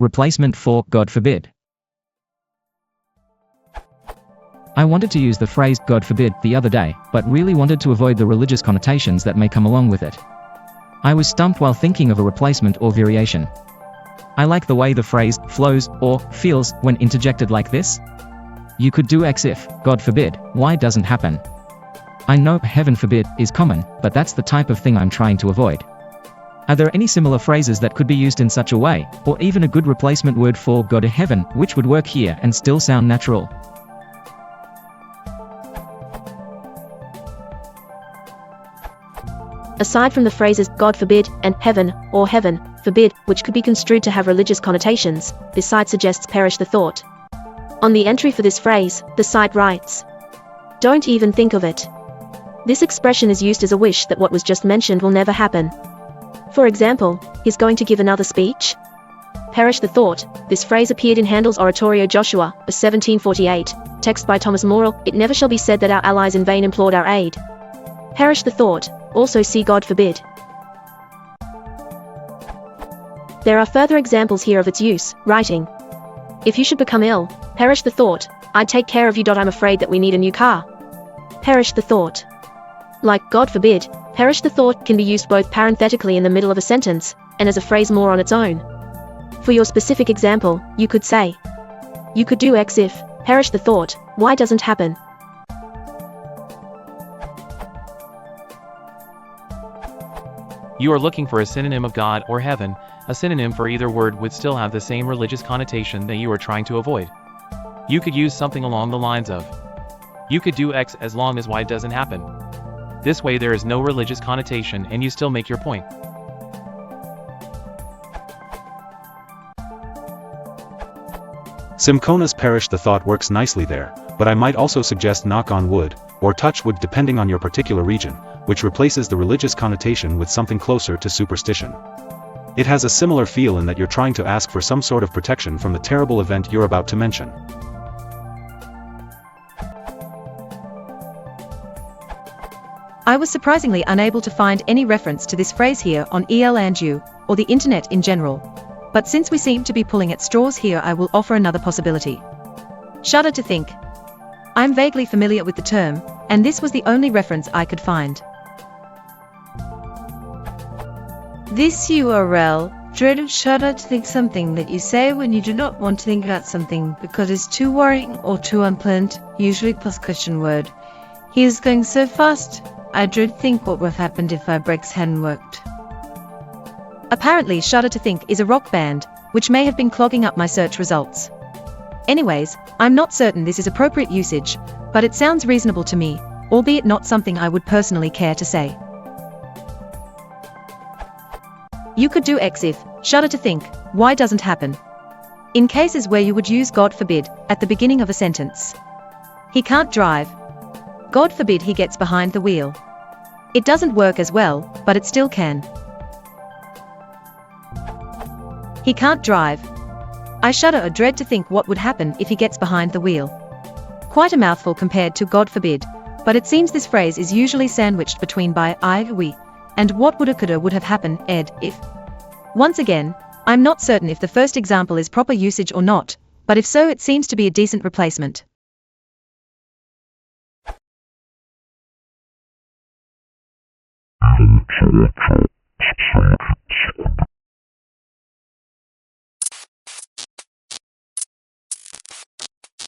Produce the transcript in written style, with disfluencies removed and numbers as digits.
Replacement for God forbid. I wanted to use the phrase God forbid the other day, but really wanted to avoid the religious connotations that may come along with it. I was stumped while thinking of a replacement or variation. I like the way the phrase flows or feels when interjected like this. You could do X if, God forbid, Y doesn't happen. I know heaven forbid is common, but that's the type of thing I'm trying to avoid. Are there any similar phrases that could be used in such a way, or even a good replacement word for go to heaven, which would work here and still sound natural? Aside from the phrases God forbid and heaven or heaven forbid, which could be construed to have religious connotations, this site suggests perish the thought. On the entry for this phrase, the site writes, "Don't even think of it." This expression is used as a wish that what was just mentioned will never happen. For example, he's going to give another speech? Perish the thought. This phrase appeared in Handel's oratorio Joshua, a 1748, text by Thomas Morel. It never shall be said that our allies in vain implored our aid. Perish the thought, also see God forbid. There are further examples here of its use, writing, "If you should become ill, perish the thought, I'd take care of you. I'm afraid that we need a new car." Perish the thought. Like God forbid, perish the thought can be used both parenthetically in the middle of a sentence, and as a phrase more on its own. For your specific example, you could say, "You could do X if, perish the thought, Y doesn't happen." You are looking for a synonym of God or heaven. A synonym for either word would still have the same religious connotation that you are trying to avoid. You could use something along the lines of, "You could do X as long as Y doesn't happen." This way there is no religious connotation and you still make your point. Simcona's perish the thought works nicely there, but I might also suggest knock on wood, or touch wood depending on your particular region, which replaces the religious connotation with something closer to superstition. It has a similar feel in that you're trying to ask for some sort of protection from the terrible event you're about to mention. I was surprisingly unable to find any reference to this phrase here on EL&U, or the internet in general. But since we seem to be pulling at straws here, I will offer another possibility. Shudder to think. I'm vaguely familiar with the term, and this was the only reference I could find. This URL, dread of shudder to think something that you say when you do not want to think about something because it's too worrying or too unpleasant, usually plus question word. He is going so fast, I dread think what would have happened if our brakes hadn't worked. Apparently Shudder to Think is a rock band, which may have been clogging up my search results. Anyways, I'm not certain this is appropriate usage, but it sounds reasonable to me, albeit not something I would personally care to say. You could do X if, shudder to think, Y doesn't happen. In cases where you would use God forbid at the beginning of a sentence. He can't drive. God forbid he gets behind the wheel. It doesn't work as well, but it still can. He can't drive. I shudder or dread to think what would happen if he gets behind the wheel. Quite a mouthful compared to God forbid, but it seems this phrase is usually sandwiched between by I, we, and what woulda coulda would have happened, ed, if. Once again, I'm not certain if the first example is proper usage or not, but if so it seems to be a decent replacement. Hypnotic